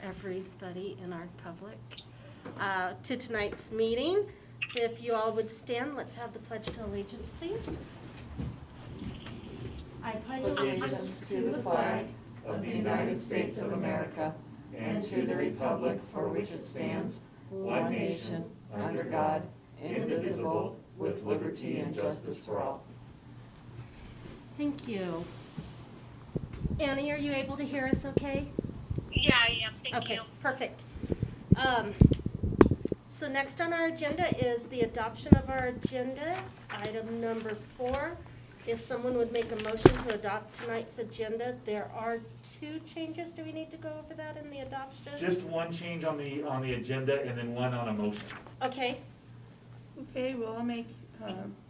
everybody in our public to tonight's meeting. If you all would stand, let's have the Pledge to Allegiance, please. I pledge Allegiance to the flag of the United States of America and to the republic for which it stands, one nation, under God, indivisible, with liberty and justice for all. Thank you. Annie, are you able to hear us okay? Yeah, I am. Thank Okay, you. perfect. So next on our agenda is the adoption of our agenda, item number 4. If someone would make a motion to adopt tonight's agenda, there are 2 changes. Do we need to go over that in the adoption? Just one change on the agenda and then one on a motion. Okay, Okay, well, I'll make,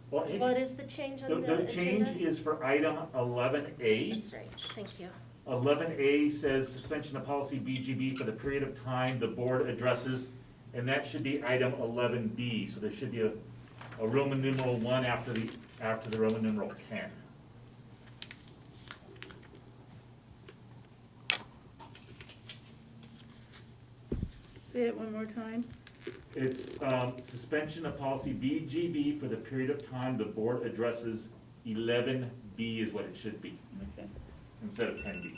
Well, it- what is the change on the the agenda? change is for item 11A. That's right, thank you. 11A says suspension of policy BGB for the period of time the board addresses, and that should be item 11B. So there should be a Roman numeral 1 after the Roman numeral 10. say it one more time. It's suspension of policy BGB for the period of time the board addresses. 11B is what it should be Okay. instead of 10B.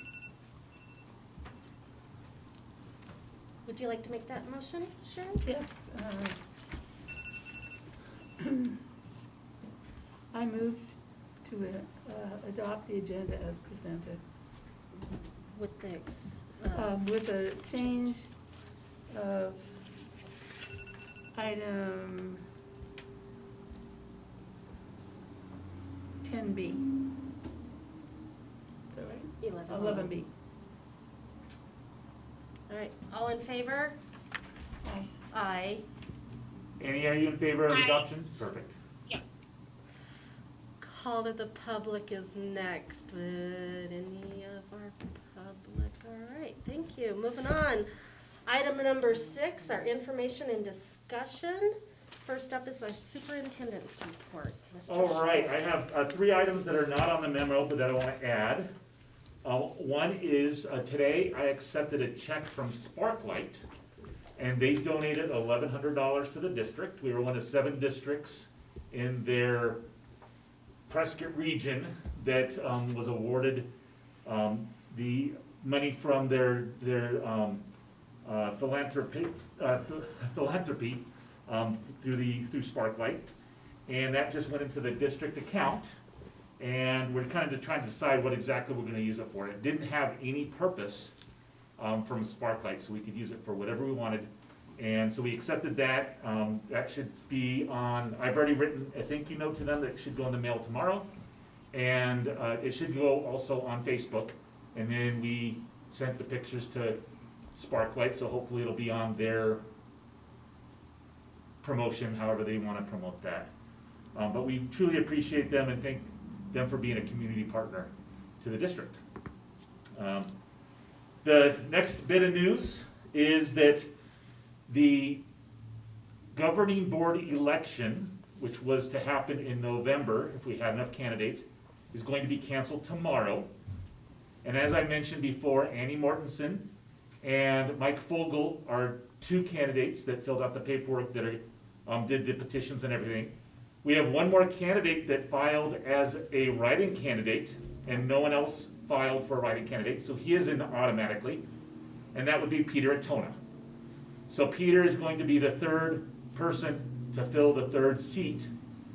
Would you like to make that motion, Sharon? Yes. I move to adopt the agenda as presented, With the, with a change of item 10B. Is that right? 11B. All right, all in favor? Aye. Aye. Annie, are you in favor of Aye. adoption? Perfect. Call to the public is next. Would any of our public? All right, thank you. Moving on. Item number 6, our information and discussion. First up is our superintendent's report. Mr. All right, I Schultz. have 3 items that are not on the memo, but that I want to add. One is today I accepted a check from Sparklight, and they donated $1,100 to the district. We were one of 7 districts in their Prescott region that was awarded the money from their philanthropy through Sparklight, and that just went into the district account. And we're kind of trying to decide what exactly we're going to use it for. It didn't have any purpose from Sparklight, so we could use it for whatever we wanted. And so we accepted that. That should be on, I've already written a thank you note to them that should go in the mail tomorrow. And it should go also on Facebook. And then we sent the pictures to Sparklight, so hopefully it'll be on their promotion, however they want to promote that. But we truly appreciate them and thank them for being a community partner to the district. The next bit of news is that the governing board election, which was to happen in November if we had enough candidates, is going to be canceled tomorrow. And as I mentioned before, Annie Mortensen and Mike Fogel are 2 candidates that filled out the paperwork that did the petitions and everything. We have 1 more candidate that filed as a write-in candidate, and no one else filed for a write-in candidate, so he is in automatically, and that would be Peter Atona. So Peter is going to be the 3rd person to fill the 3rd seat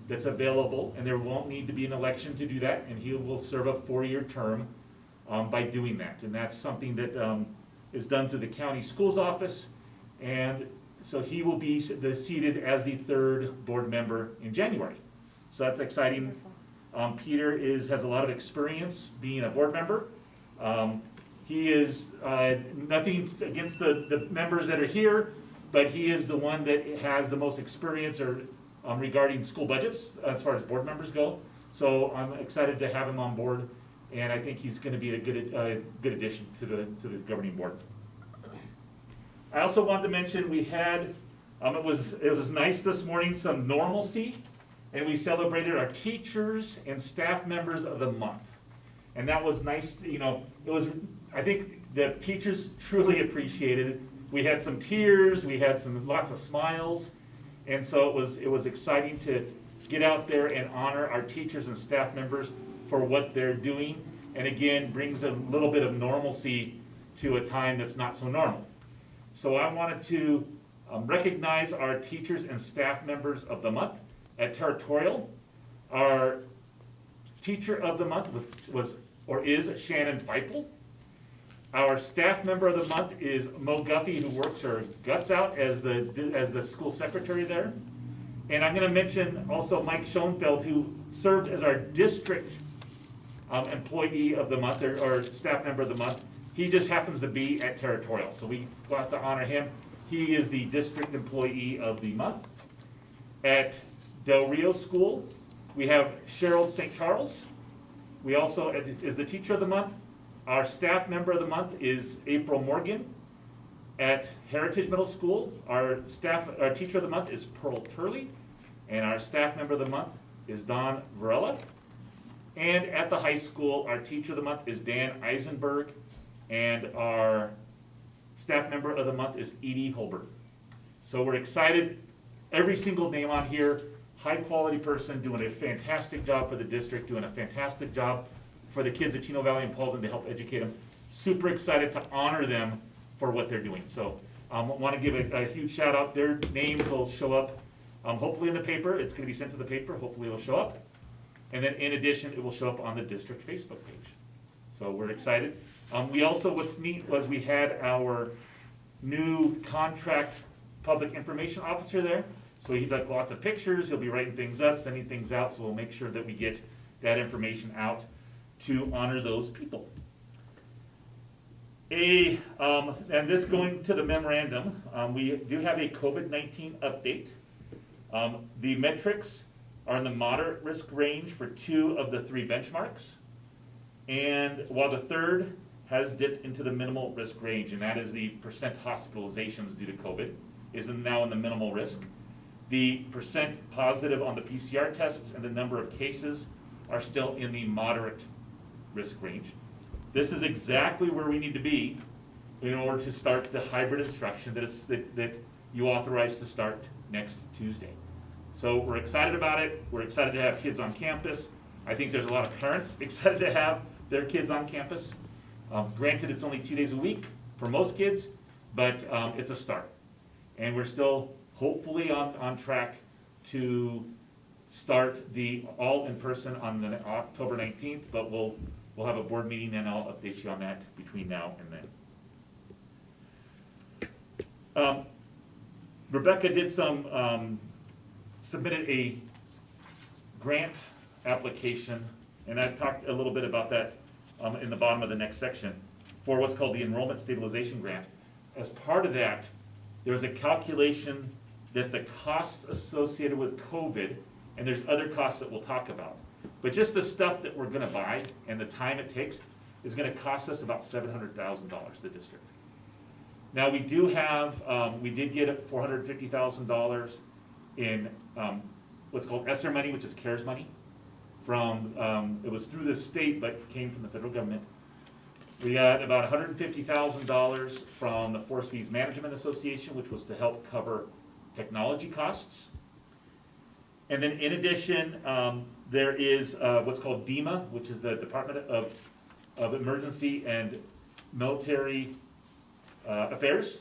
that's available, and there won't need to be an election to do that, and he will serve a 4-year term by doing that. And that's something that is done through the county schools office, and so he will be seated as the 3rd board member in January. So that's exciting. Peter has a lot of experience being a board member. He is nothing against the members that are here, but he is the one that has the most experience regarding school budgets as far as board members go. So I'm excited to have him on board, and I think he's going to be a good addition to the governing board. I also wanted to mention we had it was nice this morning, some normalcy, and we celebrated our teachers and staff members of the month, and that was nice. You know, it was, I think the teachers truly appreciated it. We had some tears, we had lots of smiles, and so it was exciting to get out there and honor our teachers and staff members for what they're doing, and again, brings a little bit of normalcy to a time that's not so normal. So I wanted to recognize our teachers and staff members of the month. At Territorial, our teacher of the month is Shannon Feipel. Our staff member of the month is Mo Guffey, who works her guts out as the school secretary there. And I'm going to mention also Mike Schoenfeld, who served as our district employee of the month, or staff member of the month. He just happens to be at Territorial, so we got to honor him. He is the district employee of the month. At Del Rio School, we have Cheryl St. Charles. We also, is the teacher of the month. Our staff member of the month is April Morgan. At Heritage Middle School, our teacher of the month is Pearl Turley, and our staff member of the month is Don Varela. And at the high school, our teacher of the month is Dan Eisenberg, and our staff member of the month is Edie Holbert. So we're excited. Every single name on here, high quality person, doing a fantastic job for the district, doing a fantastic job for the kids at Chino Valley and Paulden to help educate them. Super excited to honor them for what they're doing. So I want to give a huge shout out. Their names will show up hopefully in the paper. It's going to be sent to the paper. Hopefully it'll show up. And then in addition, it will show up on the district Facebook page. So we're excited. We also, what's neat was we had our new contract public information officer there. So he took lots of pictures. He'll be writing things up, sending things out. So we'll make sure that we get that information out to honor those people. And this going to the memorandum, we do have a COVID-19 update. The metrics are in the moderate risk range for 2 of the 3 benchmarks. And while the third has dipped into the minimal risk range, and that is the percent hospitalizations due to COVID, is now in the minimal risk. The percent positive on the PCR tests and the number of cases are still in the moderate risk range. This is exactly where we need to be in order to start the hybrid instruction that you authorized to start next Tuesday. So we're excited about it. We're excited to have kids on campus. I think there's a lot of parents excited to have their kids on campus. Granted, it's only 2 days a week for most kids, but it's a start. And we're still hopefully on track to start the all in person on the October 19th, but we'll have a board meeting and I'll update you on that between now and then. Rebecca did submitted a grant application, and I've talked a little bit about that in the bottom of the next section, for what's called the Enrollment Stabilization Grant. As part of that, there's a calculation that the costs associated with COVID, and there's other costs that we'll talk about, but just the stuff that we're gonna buy and the time it takes is gonna cost us about $700,000, the district. Now we do have, we did get $450,000 in what's called ESSER money, which is CARES money, from, it was through the state, but came from the federal government. We got about $150,000 from the Forest Fees Management Association, which was to help cover technology costs. And then in addition, there is what's called DEMA, which is the Department of Emergency and Military Affairs.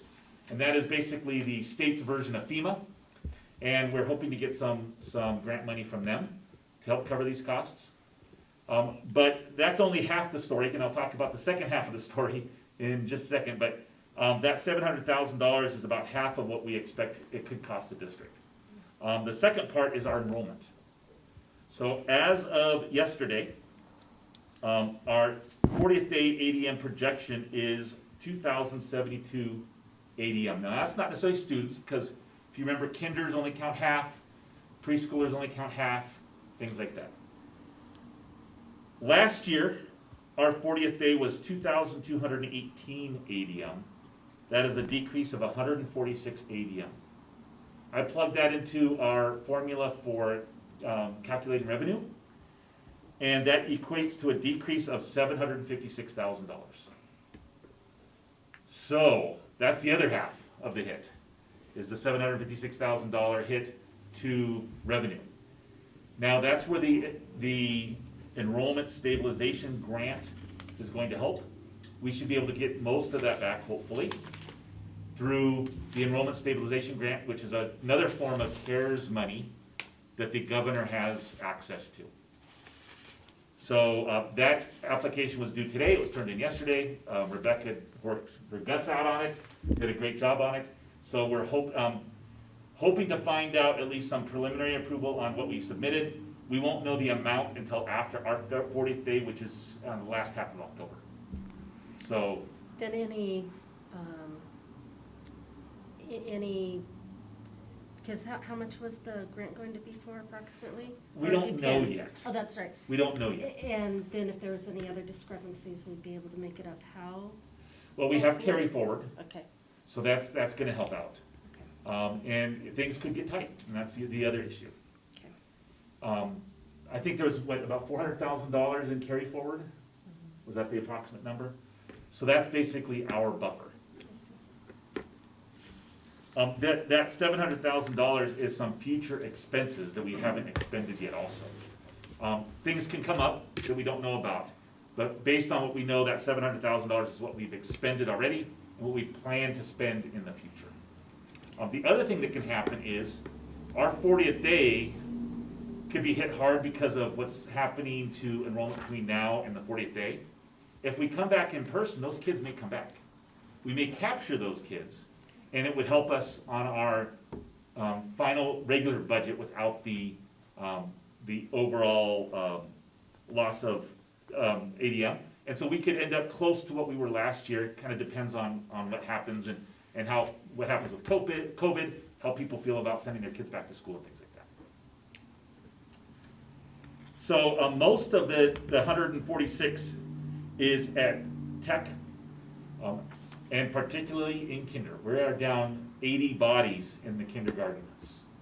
And that is basically the state's version of FEMA. And we're hoping to get some grant money from them to help cover these costs. But that's only half the story, and I'll talk about the second half of the story in just a second. But that $700,000 is about half of what we expect it could cost the district. The second part is our enrollment. So as of yesterday, our 40th day ADM projection is 2,072 ADM. Now that's not necessarily students, because if you remember, kinders only count half, preschoolers only count half, things like that. Last year, our 40th day was 2,218 ADM. That is a decrease of 146 ADM. I plugged that into our formula for calculating revenue, and that equates to a decrease of $756,000. So, that's the other half of the hit, is the $756,000 hit to revenue. Now, that's where the enrollment stabilization grant is going to help. We should be able to get most of that back, hopefully, through the enrollment stabilization grant, which is another form of CARES money that the governor has access to. So that application was due today, it was turned in yesterday. Rebecca worked her guts out on it, did a great job on it. So we're hoping to find out at least some preliminary approval on what we submitted. We won't know the amount until after our 40th day, which is on the last half of October. So. Then because how much was the grant going to be for approximately? We Or it don't know depends? yet. Oh, that's right. We don't know yet. And then if there's any other discrepancies, we'd be able to make it up how? Well, we have carry forward, Okay, so that's gonna help out. okay, And things could get tight, and that's the other issue. okay. I think there was, about $400,000 in carry forward? Was that the approximate number? So that's basically our buffer. I see. That $700,000 is some future expenses that we haven't expended yet also. Things can come up that we don't know about, but based on what we know, that $700,000 is what we've expended already and what we plan to spend in the future. The other thing that can happen is our 40th day could be hit hard because of what's happening to enrollment between now and the 40th day. If we come back in person, those kids may come back. We may capture those kids, and it would help us on our final regular budget without the overall loss of ADM. And so we could end up close to what we were last year. It kind of depends on what happens and what happens with COVID, how people feel about sending their kids back to school and things like that. So most of the 146 is at tech, and particularly in kinder. We are down 80 bodies in the kindergarten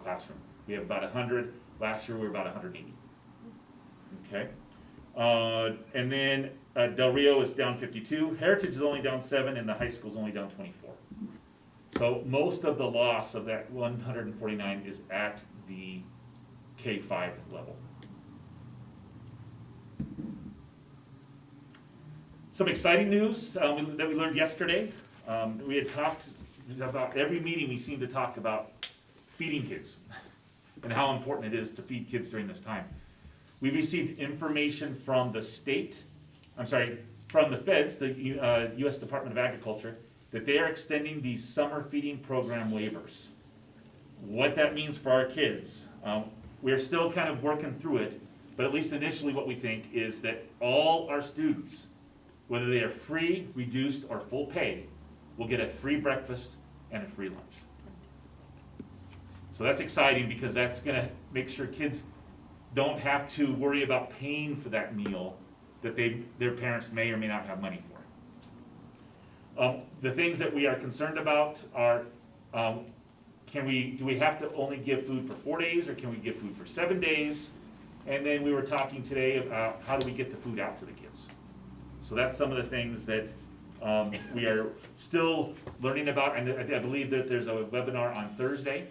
classroom. We have about 100. Last year we were about 180. Okay. And then Del Rio is down 52. Heritage is only down 7, and the high school is only down 24. So most of the loss of that 149 is at the K-5 level. Some exciting news that we learned yesterday. We had talked about every meeting we seem to talk about feeding kids and how important it is to feed kids during this time. We received information from the from the feds, the U.S. Department of Agriculture, that they are extending these summer feeding program waivers. What that means for our kids, we're still kind of working through it, but at least initially what we think is that all our students, whether they are free, reduced, or full pay, will get a free breakfast and a free lunch. So that's exciting because that's going to make sure kids don't have to worry about paying for that meal that their parents may or may not have money for. The things that we are concerned about are, do we have to only give food for 4 days, or can we give food for 7 days? And then we were talking today about how do we get the food out to the kids. So that's some of the things that we are still learning about, and I believe that there's a webinar on Thursday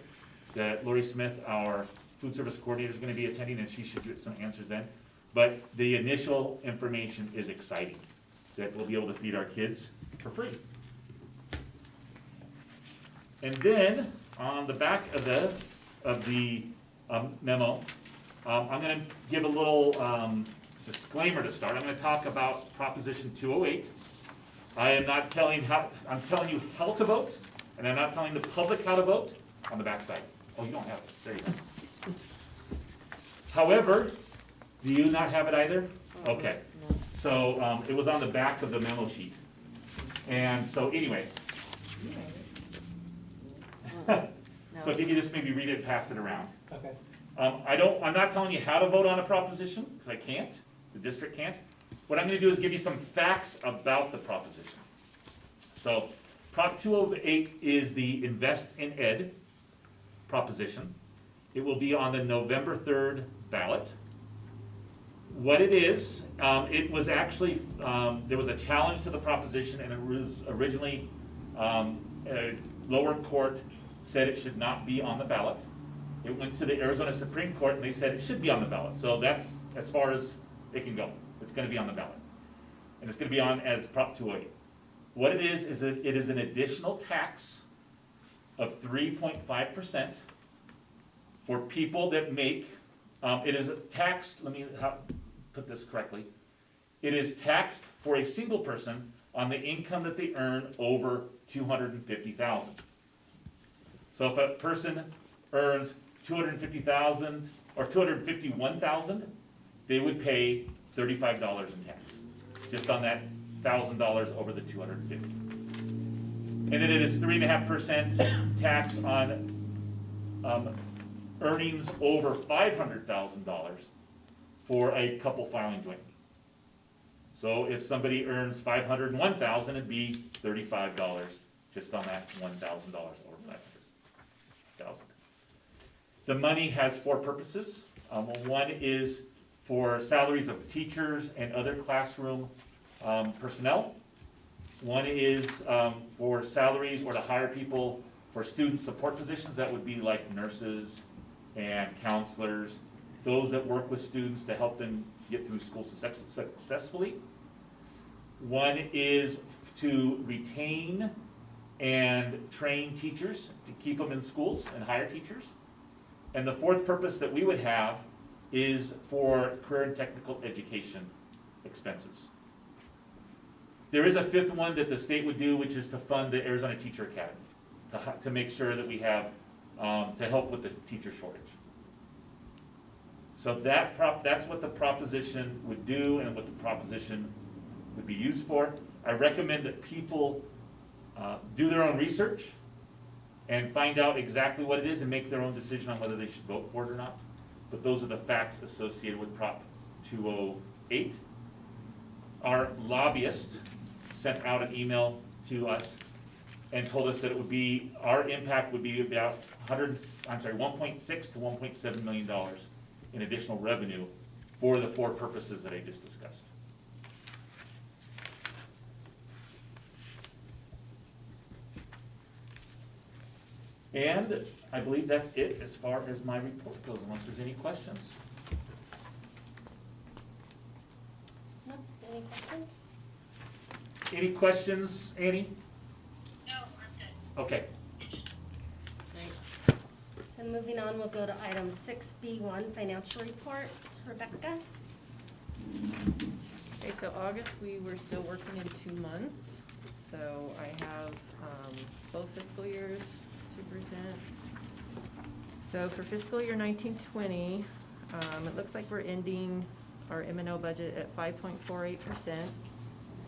that Lori Smith, our food service coordinator, is going to be attending, and she should get some answers then. But the initial information is exciting, that we'll be able to feed our kids for free. And then on the back of the memo, I'm going to give a little disclaimer to start. I'm going to talk about Proposition 208. I'm telling you how to vote, and I'm not telling the public how to vote on the back side. Oh, you don't have it. There you go. However, do you not have it either? Okay. So it was on the back of the memo sheet. And so anyway. So if you could just maybe read it and pass it around. Okay. I'm not telling you how to vote on a proposition, because I can't. The district can't. What I'm going to do is give you some facts about the proposition. So Prop 208 is the Invest in Ed proposition. It will be on the November 3rd ballot. What it is, it was actually, there was a challenge to the proposition, and it was originally Lower court said it should not be on the ballot. It went to the Arizona Supreme Court and they said it should be on the ballot. So that's as far as it can go. It's gonna be on the ballot. And it's gonna be on as Prop 208. What it is it is an additional tax of 3.5% for people that make, it is taxed, let me put this correctly. It is taxed for a single person on the income that they earn over $250,000. So if a person earns $250,000 or $251,000, they would pay $35 in tax, just on that $1,000 over the $250,000. And then it is 3.5% tax on earnings over $500,000 for a couple filing jointly. So if somebody earns $501,000, it'd be $35 just on that $1,000 over $500,000. The money has four purposes. One is for salaries of teachers and other classroom personnel. One is for salaries or to hire people for student support positions. That would be like nurses and counselors, those that work with students to help them get through school successfully. One is to retain and train teachers, to keep them in schools and hire teachers. And the fourth purpose that we would have is for career and technical education expenses. There is a fifth one that the state would do, which is to fund the Arizona Teacher Academy, to make sure that we have, to help with the teacher shortage. So that's what the proposition would do and what the proposition would be used for. I recommend that people do their own research and find out exactly what it is and make their own decision on whether they should vote for it or not. But those are the facts associated with Prop 208. Our lobbyist sent out an email to us and told us that it would be, our impact would be about 1.6 to $1.7 million in additional revenue for the four purposes that I just discussed. And I believe that's it as far as my report goes, unless there's any questions. No, any questions? Any questions, Annie? No, I'm good. Okay. Great. And moving on, we'll go to item 6B1, financial reports. Rebecca? Okay, so August, we were still working in 2 months, so I have both fiscal years to present. So for fiscal year 1920, it looks like we're ending our M&O budget at 5.48%.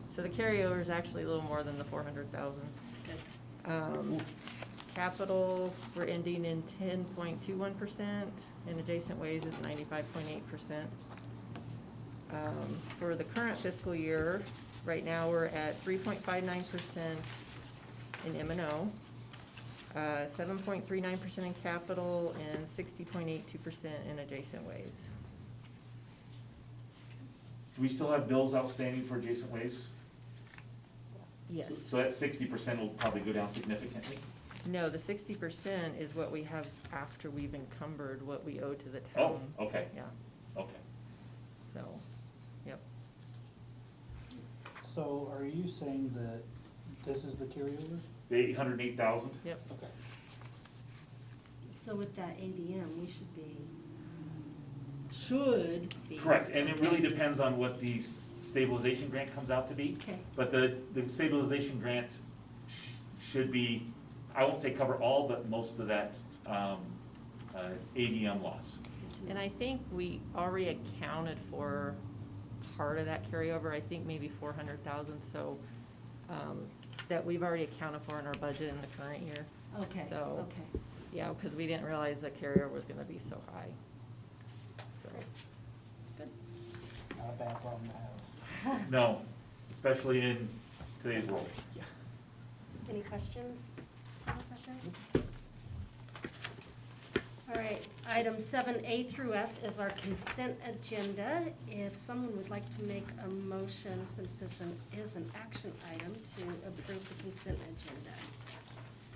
So the carryover is actually a little more than the 400,000. Good. Capital, we're ending in 10.21%, and adjacent ways is 95.8%. For the current fiscal year, right now we're at 3.59% in M&O, 7.39% in capital, and 60.82% in adjacent ways. Do we still have bills outstanding for adjacent ways? Yes. So that 60% will probably go down significantly? No, the 60% is what we have after we've encumbered what we owe to the town. Oh, okay, Yeah, okay. so, yep. So are you saying that this is the carryover? The 808,000? Yep. Okay. So with that ADM, we should be. Correct, and it really depends on what the stabilization grant comes out to be. Okay. But the stabilization grant should be, I won't say cover all, but most of that ADM loss. And I think we already accounted for part of that carryover, I think maybe 400,000, so, that we've already accounted for in our budget in the current year. Okay, So, okay. yeah, because we didn't realize the carryover was gonna be so high. So, That's good. Not a bad problem to have. No, especially in today's world. Any questions? Any questions? All right, item 7A through F is our consent agenda. If someone would like to make a motion, since this is an action item, to approve the consent agenda.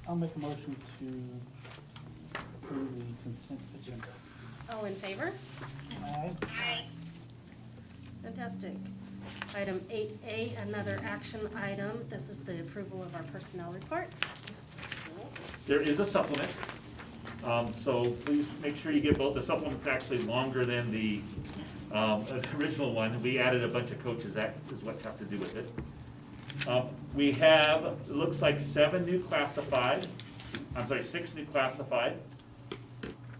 I'll make a motion to approve the consent agenda. All in favor? Aye. Aye. Fantastic. Item 8A, another action item. This is the approval of our personnel report. There is a supplement, so please make sure you get both. The supplement's actually longer than the original one. We added a bunch of coaches, that is what has to do with it. We have, it looks like 6 new classified.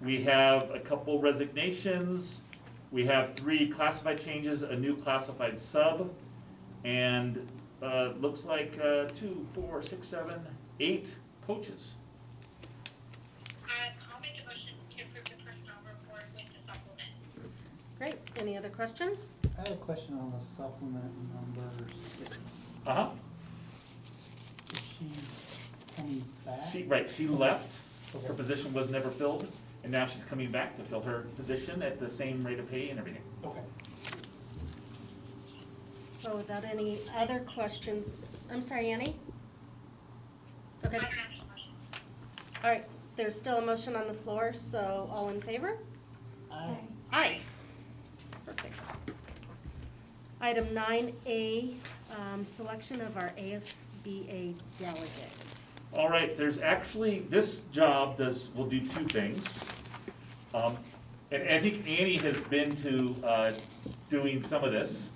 We have a couple resignations. We have 3 classified changes, a new classified sub, and looks like 2, 4, 6, 7, 8 coaches. I'll make a motion to approve the personnel report with the supplement. Great. Any other questions? I have a question on the supplement number 6. Uh-huh. Is she coming back? She left, her Okay. position was never filled, and now she's coming back to fill her position at the same rate of pay and everything. Okay. So without any other questions, I'm sorry, Annie? Okay, I don't have any questions. all right, there's still a motion on the floor, so all in favor? Aye. Aye. Perfect. Item 9A, selection of our ASBA delegate. All right, there's actually, this job will do 2 things. And I think Annie has been to doing some of this.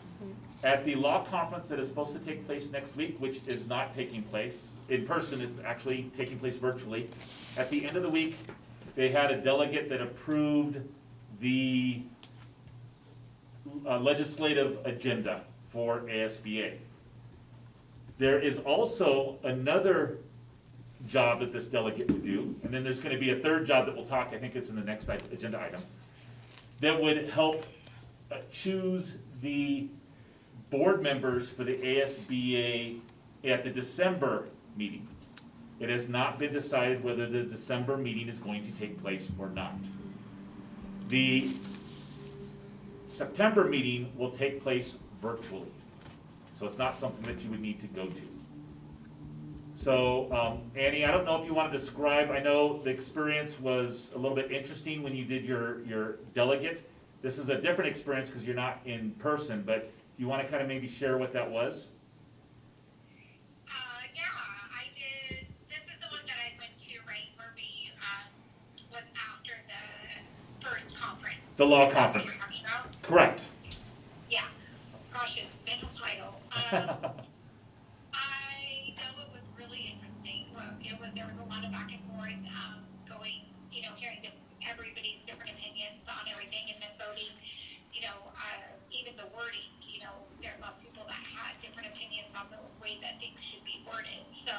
At the law conference that is supposed to take place next week, which is not taking place in person, it's actually taking place virtually. At the end of the week, they had a delegate that approved the legislative agenda for ASBA. There is also another job that this delegate would do, and then there's gonna be a 3rd job that we'll talk, I think it's in the next agenda item, that would help choose the board members for the ASBA at the December meeting. It has not been decided whether the December meeting is going to take place or not. The September meeting will take place virtually, so it's not something that you would need to go to. So, Annie, I don't know if you want to describe, I know the experience was a little bit interesting when you did your delegate. This is a different experience because you're not in person, but do you want to kind of maybe share what that was? Yeah, I did. This is the one that I went to, right, where we, was after the first conference. The law Is that what conference. you're talking about? Correct. Yeah. Gosh, it's been a while. I know it was really interesting. Well, there was a lot of back and forth, going, hearing everybody's different opinions on everything and then voting, even the wording, there's lots of people that had different opinions on the way that things should be worded. So,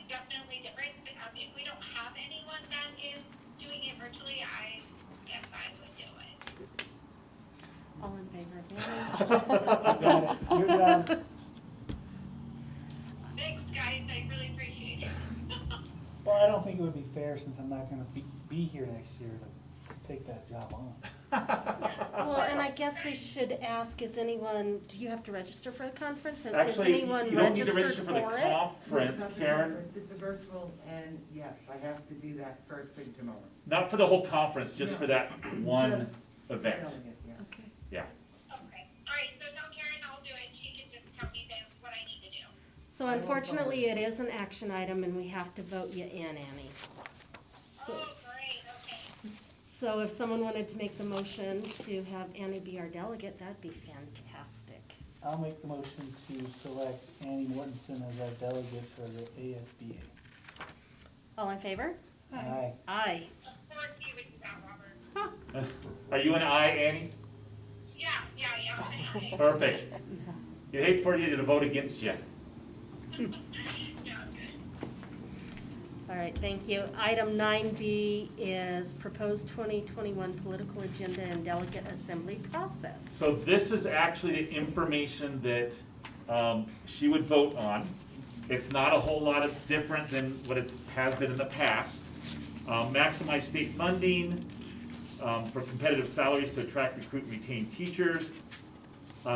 definitely different. If we don't have anyone that is doing it virtually, I guess I would do it. All in favor of Got it. You're done. Thanks, guys. I really appreciate it. Well, I don't think it would be fair since I'm not gonna be here next year to take that job on. Well, and I guess we should ask, do you have to register for the conference? Is Actually, anyone you don't need to registered register for the for it? conference, It's not the Karen. conference, it's a virtual, and yes, I have to do that first thing tomorrow. Not for the whole conference, just No. for that one Just event. Delegate, yes. Yeah. Okay. All right. So tell Karen I'll do it. She can just tell me then what I need to do. So unfortunately, it is an action item and we have to vote you in, Annie. So, Oh, great. Okay. so if someone wanted to make the motion to have Annie be our delegate, that'd be fantastic. I'll make the motion to select Annie Mortensen as our delegate for the ASBA. All in favor? Aye. Aye. Of course you would do that, Robert. Are you an aye, Annie? Yeah. Okay. Perfect. You'd hate for you to vote against you. Yeah, good. All right, thank you. Item 9B is proposed 2021 political agenda and delegate assembly process. So this is actually the information that she would vote on. It's not a whole lot of different than what it has been in the past. Maximize state funding for competitive salaries to attract, recruit, and retain teachers.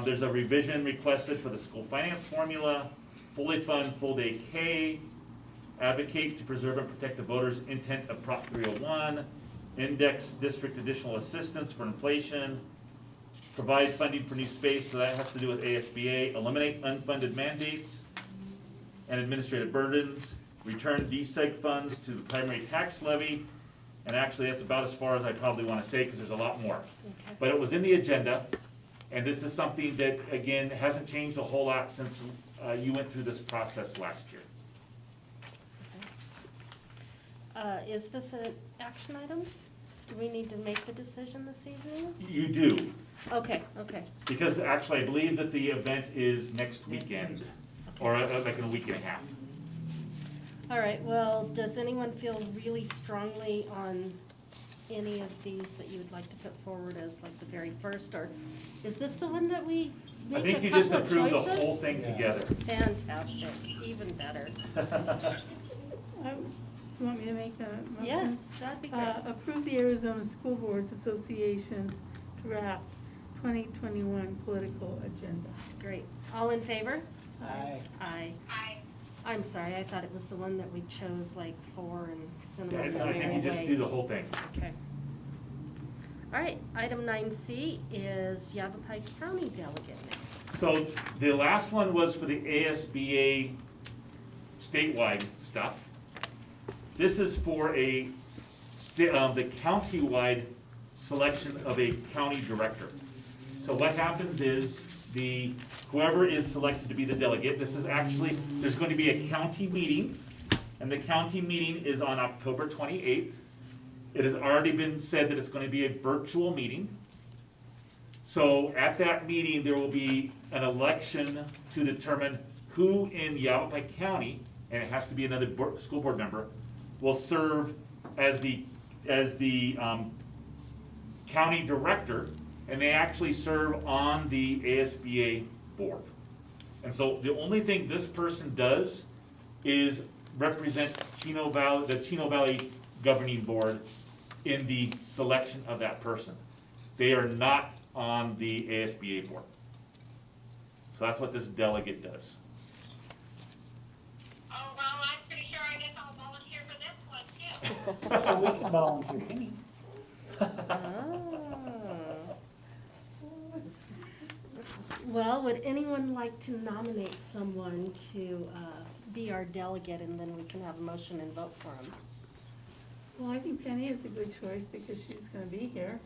There's a revision requested for the school finance formula, fully fund full-day K, advocate to preserve and protect the voters' intent of Prop 301, index district additional assistance for inflation, provide funding for new space, so that has to do with ASBA, eliminate unfunded mandates and administrative burdens, return DSEG funds to the primary tax levy, and actually that's about as far as I probably want to say because there's a lot more. Okay. But it was in the agenda, and this is something that, again, hasn't changed a whole lot since you went through this process last year. Is this an action item? Do we need to make the decision this evening? You do, Okay, okay. because actually I believe that the event is next weekend, or like in a week and a half. All right, well, does anyone feel really strongly on any of these that you would like to put forward as like the very first, or is this the one that we I make think a you just couple of approved choices? the whole thing Yeah. together. Fantastic, even better. You want me to make a motion? Yes, that'd be great. Approve the Arizona School Boards Association's draft 2021 political agenda. Great. All in favor? Aye. Aye. I, I'm sorry, I thought it was the one that we chose like four and sent Yeah, them on I their think you merry just way. do the whole thing. Okay. All right, item 9C is Yavapai County delegate. So the last one was for the ASBA statewide stuff. This is for the countywide selection of a county director. So what happens is whoever is selected to be the delegate, this is actually, there's going to be a county meeting, and the county meeting is on October 28th. It has already been said that it's going to be a virtual meeting. So at that meeting, there will be an election to determine who in Yavapai County, and it has to be another school board member, will serve as the county director, and they actually serve on the ASBA board. And so the only thing this person does is represent the Chino Valley Governing Board in the selection of that person. They are not on the ASBA board. So that's what this delegate does. oh, well, I'm pretty sure I guess I'll volunteer for this one too. So we can volunteer Penny. Well, would anyone like to nominate someone to be our delegate, and then we can have a motion and vote for him? Well, I think Penny is a good choice because she's gonna be here.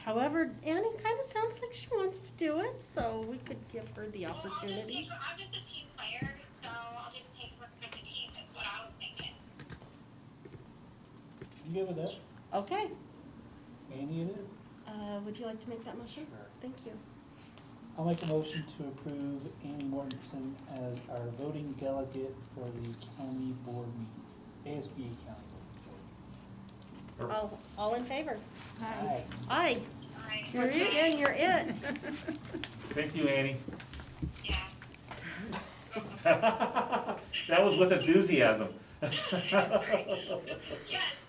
However, Annie kind of sounds like she wants to do it, so we could give her the Well, opportunity. I'm just a team player, so I'll just take one for the team, is what I was thinking. You good with that? Okay, Annie it is. would you like to make that motion? Sure. Thank you. I'll make a motion to approve Annie Mortensen as our voting delegate for the county board meetings, ASBA county board. All in favor? Aye. Aye. Alright. Once again, you're it. Thank you, Annie. Yeah. That was with enthusiasm. Yes,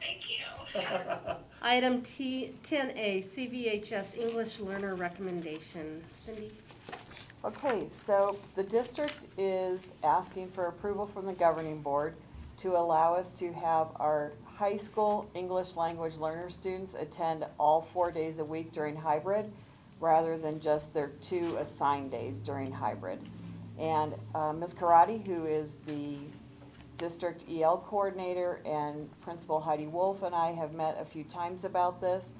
thank you. Item 10A, CVHS English Learner Recommendation. Cindy? Okay, so the district is asking for approval from the governing board to allow us to have our high school English language learner students attend all 4 days a week during hybrid, rather than just their 2 assigned days during hybrid. And Ms. Karate, who is the district EL coordinator, and Principal Heidi Wolf and I have met a few times about this.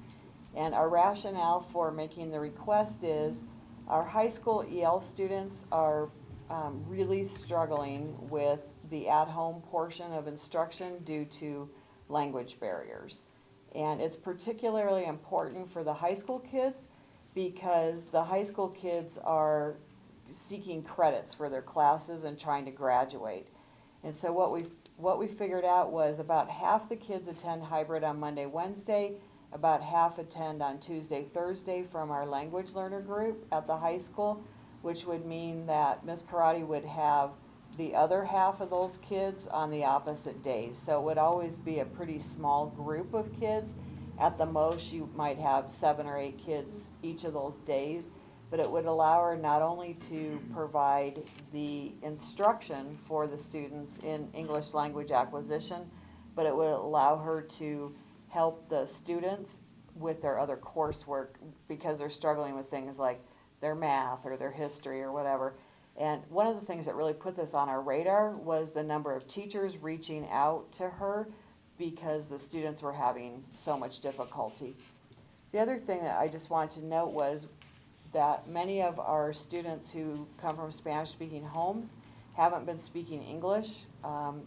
And our rationale for making the request is our high school EL students are really struggling with the at-home portion of instruction due to language barriers. And it's particularly important for the high school kids because the high school kids are seeking credits for their classes and trying to graduate. And so what we figured out was about half the kids attend hybrid on Monday, Wednesday, about half attend on Tuesday, Thursday from our language learner group at the high school, which would mean that Ms. Karate would have the other half of those kids on the opposite days. So it would always be a pretty small group of kids. At the most, you might have 7 or 8 kids each of those days, but it would allow her not only to provide the instruction for the students in English language acquisition, but it would allow her to help the students with their other coursework because they're struggling with things like their math or their history or whatever. And one of the things that really put this on our radar was the number of teachers reaching out to her because the students were having so much difficulty. The other thing that I just wanted to note was that many of our students who come from Spanish-speaking homes haven't been speaking English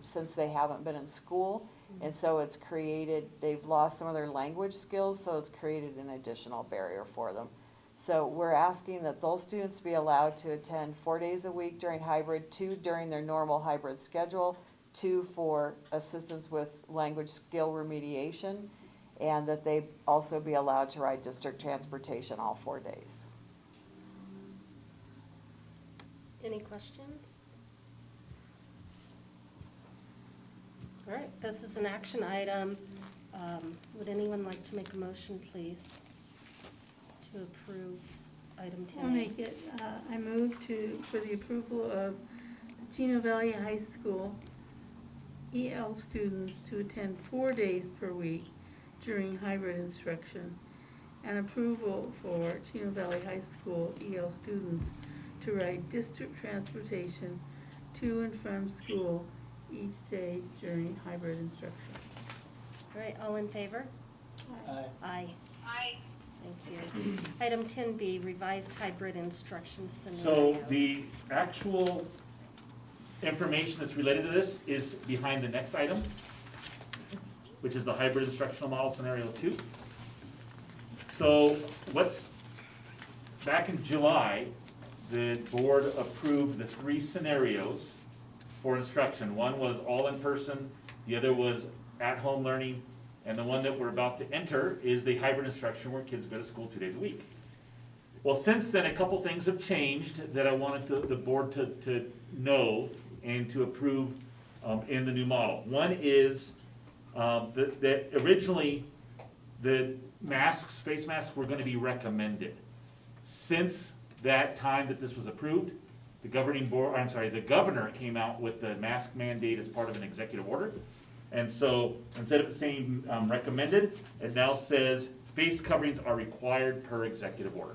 since they haven't been in school. And so it's created, they've lost some of their language skills, so it's created an additional barrier for them. So we're asking that those students be allowed to attend 4 days a week during hybrid, 2 during their normal hybrid schedule, 2 for assistance with language skill remediation, and that they also be allowed to ride district transportation all 4 days. Any questions? All right, this is an action item. Would anyone like to make a motion, please, to approve item 10? I'll make it, I move for the approval of Chino Valley High School EL students to attend 4 days per week during hybrid instruction, and approval for Chino Valley High School EL students to ride district transportation to and from school each day during hybrid instruction. All right, all in favor? Aye. Aye. I, Thank you. Item 10B, revised hybrid instruction scenario. So the actual information that's related to this is behind the next item, which is the hybrid instructional model scenario 2. So back in July, the board approved the 3 scenarios for instruction. One was all in person, the other was at-home learning, and the one that we're about to enter is the hybrid instruction where kids go to school 2 days a week. Well, since then, a couple things have changed that I wanted the board to know and to approve in the new model. One is that originally the masks, face masks, were going to be recommended. Since that time that this was approved, the governor came out with the mask mandate as part of an executive order. And so instead of saying recommended, it now says face coverings are required per executive order.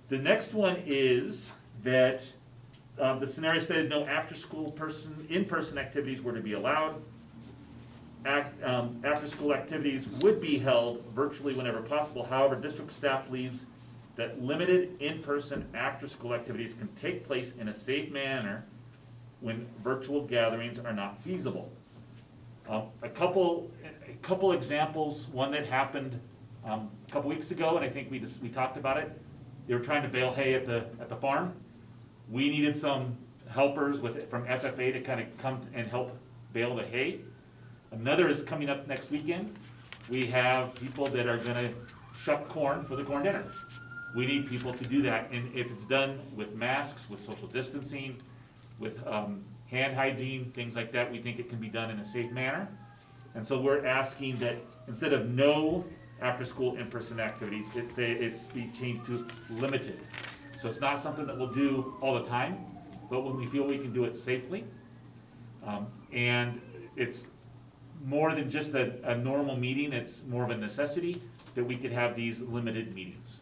The next one is that the scenario stated no after-school in-person activities were to be allowed. After-school activities would be held virtually whenever possible. However, district staff believes that limited in-person after-school activities can take place in a safe manner when virtual gatherings are not feasible. A couple examples. One that happened a couple weeks ago, and I think we talked about it. They were trying to bale hay at the farm. We needed some helpers from FFA to kind of come and help bale the hay. Another is coming up next weekend. We have people that are going to shuck corn for the corn dinner. We need people to do that, and if it's done with masks, with social distancing, with hand hygiene, things like that, we think it can be done in a safe manner. And so we're asking that instead of no after-school in-person activities, it's be changed to limited. So it's not something that we'll do all the time, but when we feel we can do it safely. And it's more than just a normal meeting, it's more of a necessity that we could have these limited meetings.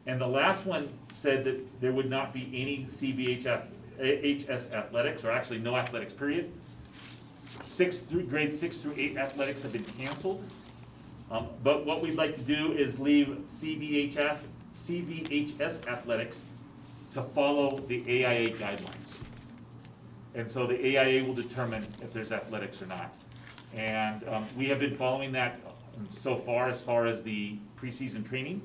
And the last one said that there would not be any CVHS athletics, or actually no athletics, period. Grades 6 through 8 athletics have been canceled. But what we'd like to do is leave CVHS athletics to follow the AIA guidelines. And so the AIA will determine if there's athletics or not. And we have been following that so far as the preseason training.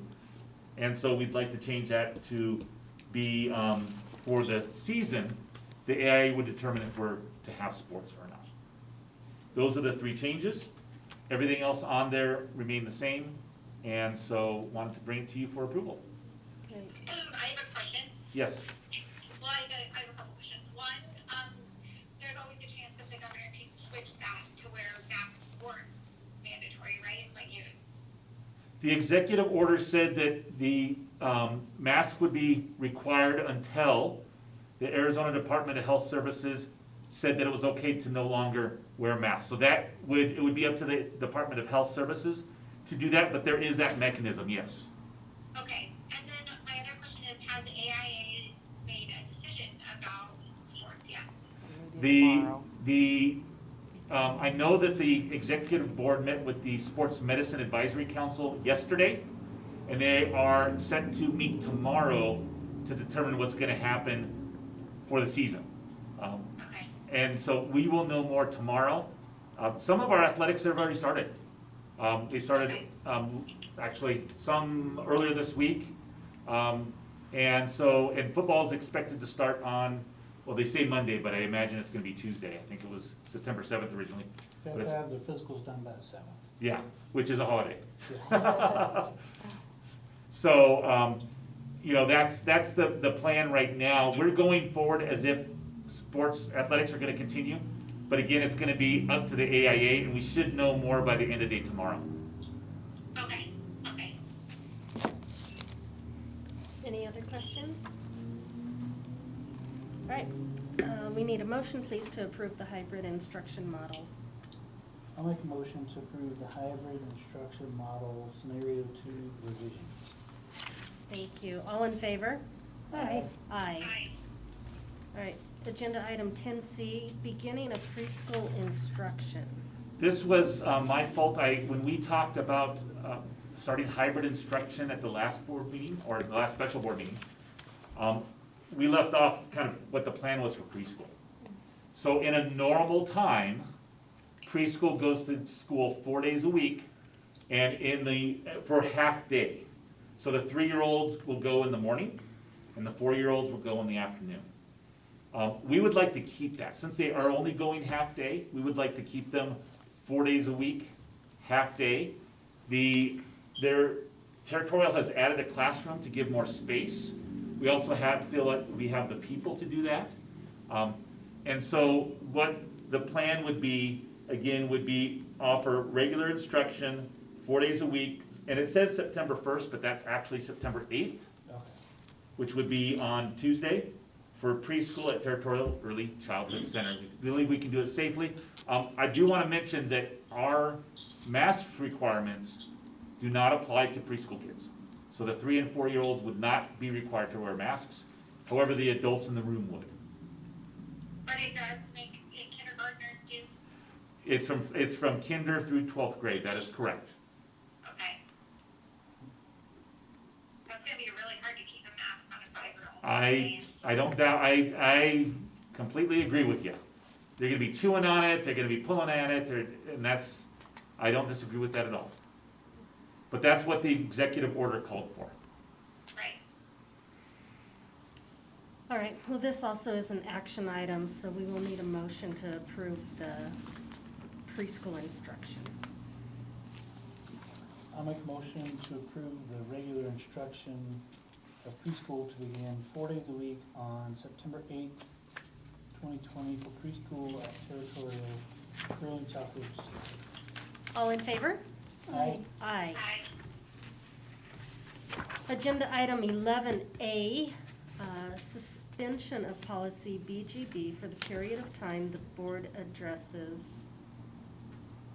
And so we'd like to change that to be for the season, the AIA would determine if we're to have sports or not. Those are the 3 changes. Everything else on there remained the same, and so wanted to bring it to you for approval. Okay. I have a question. Yes. Well, I have a couple questions. switch that to where masks weren't mandatory, right? Like you, The executive order said that the mask would be required until the Arizona Department of Health Services said that it was okay to no longer wear masks. So it would be up to the Department of Health Services to do that, but there is that mechanism, yes. okay. And then my other question is, has AIA made a decision about sports yet? I know that the executive board met with the Sports Medicine Advisory Council yesterday, and they are set to meet tomorrow to determine what's gonna happen for the season. Okay, And so we will know more tomorrow. Some of our athletics have already started. They started, actually, some earlier this week. And football is expected to start on, well, they say Monday, but I imagine it's gonna be Tuesday. I think it was September 7th originally. They have But to it's- have their physicals done by the 7th. Yeah, which is a holiday. Yeah. So, that's the plan right now. We're going forward as if sports athletics are gonna continue. But again, it's gonna be up to the AIA, and we should know more by the end of the day tomorrow. okay, okay. Any other questions? All right, we need a motion, please, to approve the hybrid instruction model. I'll make a motion to approve the hybrid instruction model scenario 2 revisions. Thank you. All in favor? Aye. Aye. Hi. All right, agenda item 10C, beginning of preschool instruction. This was my fault. When we talked about starting hybrid instruction at the last board meeting, or the last special board meeting, we left off kind of what the plan was for preschool. So in a normal time, preschool goes to school 4 days a week, and for half day. So the 3-year-olds will go in the morning, and the 4-year-olds will go in the afternoon. We would like to keep that, since they are only going half day, we would like to keep them 4 days a week, half day. Their territorial has added a classroom to give more space. We also feel like we have the people to do that. And so what the plan would be, again, would be offer regular instruction 4 days a week, and it says September 1st, but that's actually September 8th, Okay. which would be on Tuesday for preschool at Territorial Early Childhood Center. We believe we can do it safely. I do want to mention that our mask requirements do not apply to preschool kids. So the 3 and 4-year-olds would not be required to wear masks. However, the adults in the room would. But it does make kindergartners do, It's from kinder through 12th grade, that is correct. okay. That's gonna be really hard to keep a mask on a 5-year-old. I don't doubt, I completely agree with you. They're gonna be chewing on it, they're gonna be pulling at it, I don't disagree with that at all. But that's what the executive order called for. Right. All right, well, this also is an action item, so we will need a motion to approve the preschool instruction. I'll make a motion to approve the regular instruction of preschool to begin 4 days a week on September 8th, 2020 for preschool at Territorial Early Childhood Center. All in favor? Aye. Aye. Hi. Agenda item 11A, suspension of policy BGB for the period of time the board addresses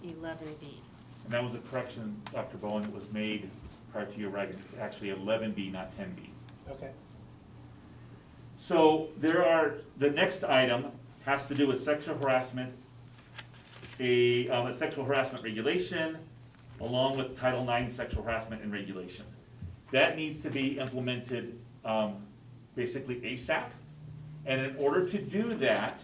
11B. And that was a correction, Dr. Bowen, that was made prior to your writing. It's actually 11B, not 10B. Okay. So the next item has to do with sexual harassment, a sexual harassment regulation, along with Title IX sexual harassment and regulation. That needs to be implemented basically ASAP. And in order to do that,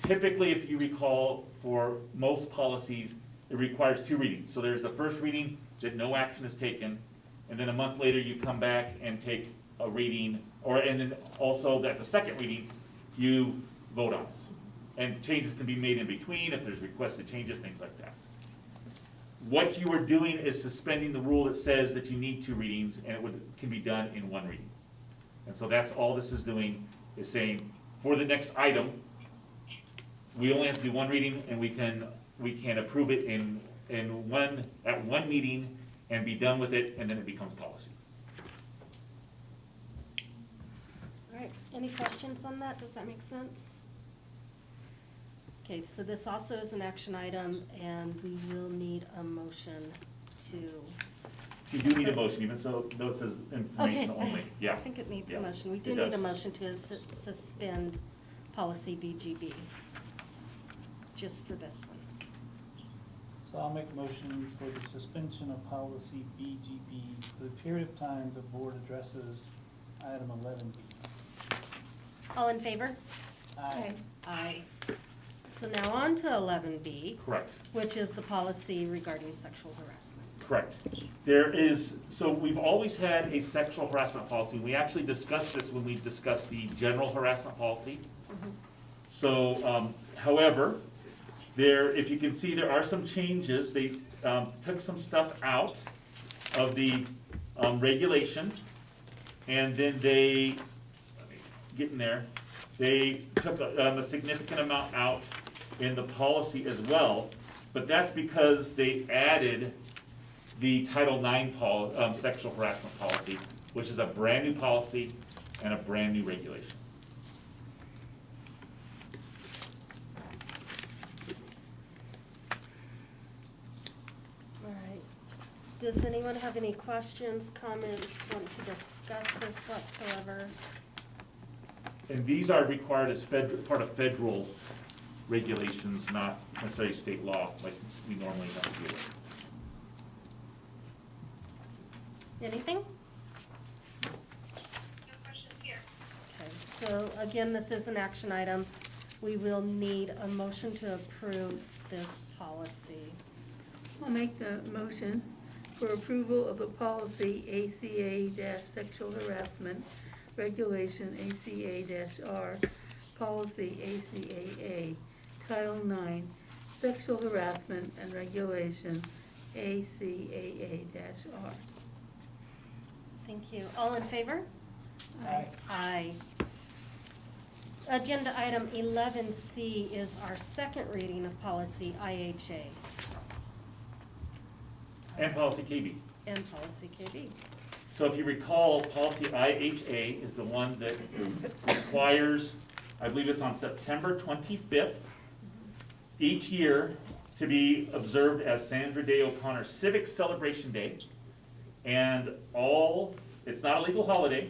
typically, if you recall, for most policies, it requires 2 readings. So there's the first reading that no action is taken, and then a month later you come back and take a reading, and then also that the second reading, you vote on it. And changes can be made in between if there's requested changes, things like that. What you are doing is suspending the rule that says that you need 2 readings, and can be done in 1 reading. And so that's all this is doing, is saying, for the next item, we only have to do one reading, and we can approve it at one meeting and be done with it, and then it becomes policy. All right, any questions on that? Does that make sense? Okay, so this also is an action item, and we will need a motion to. You do need a motion, even though it says information Okay, only, yeah. I think it needs Yeah, a motion. We it do need a does. motion to suspend policy BGB, just for this one. So I'll make a motion for the suspension of policy BGB for the period of time the board addresses item 11B. All in favor? Aye. Aye. So now on to 11B, Correct. which is the policy regarding sexual harassment. Correct. So we've always had a sexual harassment policy. We actually discussed this when we discussed the general harassment policy. So, however, if you can see, there are some changes. They took some stuff out of the regulation, and then they, let me get in there, they took a significant amount out in the policy as well, but that's because they added the Title IX sexual harassment policy, which is a brand-new policy and a brand-new regulation. All right. Does anyone have any questions, comments, want to discuss this whatsoever? And these are required as part of federal regulations, not necessarily state law, like we normally don't deal with. Anything? No questions here. Okay, so again, this is an action item. We will need a motion to approve this policy. I'll make the motion for approval of the policy ACA-sexual harassment regulation ACA-R, policy ACAA, Title IX, sexual harassment and regulation ACAA-R. Thank you. All in favor? Aye. Aye. Agenda item 11C is our second reading of policy IHA And policy KB. and policy KB. So if you recall, policy IHA is the one that requires, I believe it's on September 25th, each year to be observed as Sandra Day O'Connor Civic Celebration Day. And it's not a legal holiday,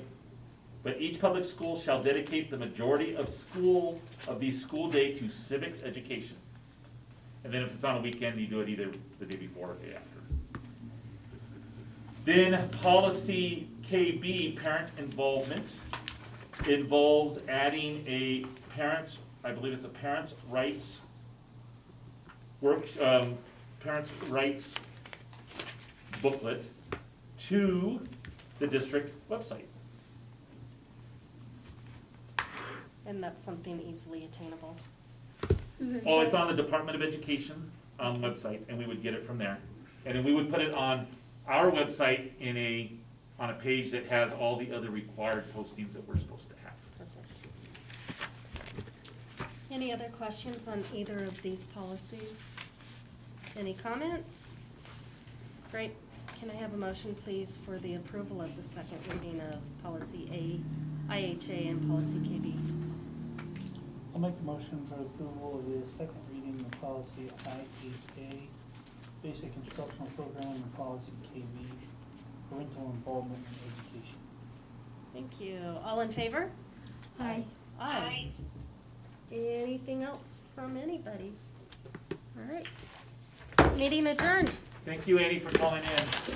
but each public school shall dedicate the majority of the school day to civics education. And then if it's on a weekend, you do it either the day before or the day after. Then policy KB, parent involvement, involves adding a parent's, I believe it's a parent's rights parent's rights booklet to the district website. And that's something easily attainable. Oh, it's on the Department of Education website, and we would get it from there. And then we would put it on our website on a page that has all the other required postings that we're supposed to have. Perfect. Any other questions on either of these policies? Any comments? Great. Can I have a motion, please, for the approval of the second reading of policy IHA and policy KB? I'll make a motion for approval of the second reading of policy IHA, basic instructional program, and policy KB, parental involvement in education. Thank you. All in favor? Aye. Aye. Anything else from anybody? All right. Meeting adjourned. Thank you, Annie, for calling in.